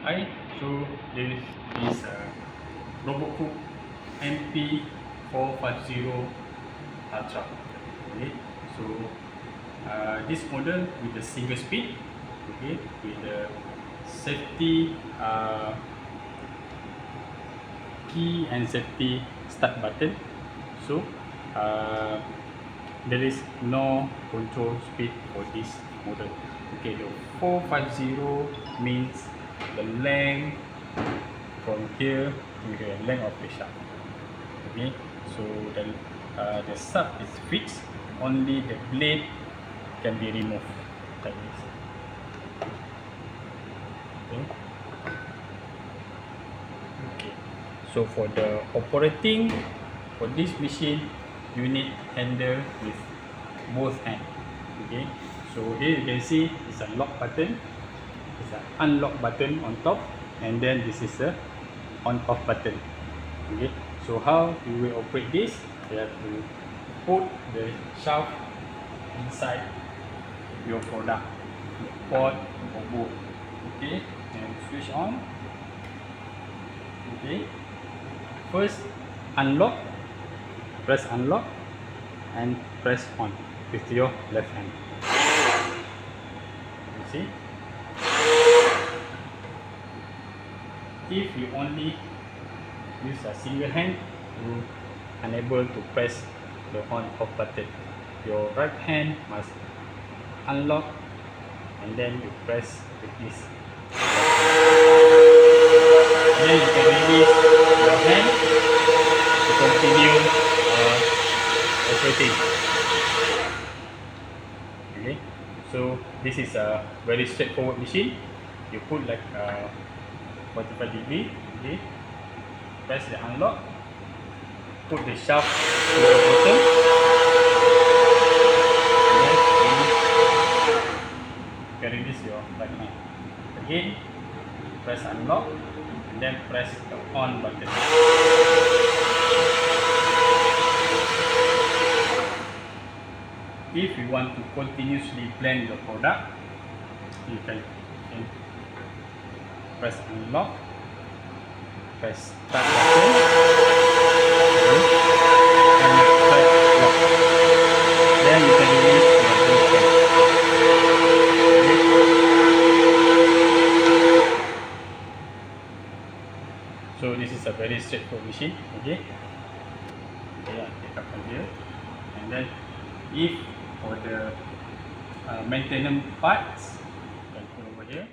Hi, so this is Coupe MP450 Ultra. Okay, so this model with the single speed, okay, with the safety key and safety start button. So there is no control speed for this model. Okay, the 450 means the length from here to the length of the shaft. Okay, so the sub is fixed, only the blade can be removed like this. Okay. Okay, so for the operating for this machine, you need handle with both hands. Okay, so here you can see it's a lock button, it's an unlock button on top, and then this is a on off button. Okay, so how you will operate this? You have to put the shaft inside your product, the port or bolt. Okay, and switch on. Okay, first unlock, press unlock and press on with your left hand. You see, if you only use a single hand, you unable to press the on off button. Your right hand must unlock and then you press with this. And then you can release your hand to continue operating. Okay, so this is a very straightforward machine. You put like 45 degree. Okay, press the unlock, put the shaft to the bottom, and then you can release your right hand. Again, press unlock and then press the on button. If you want to continuously blend your product, you can press unlock, press start button, and press lock. Then you can release your blend. So this is a very straightforward machine. Okay, I take up from here, and then if for the maintenance parts, you can put over here.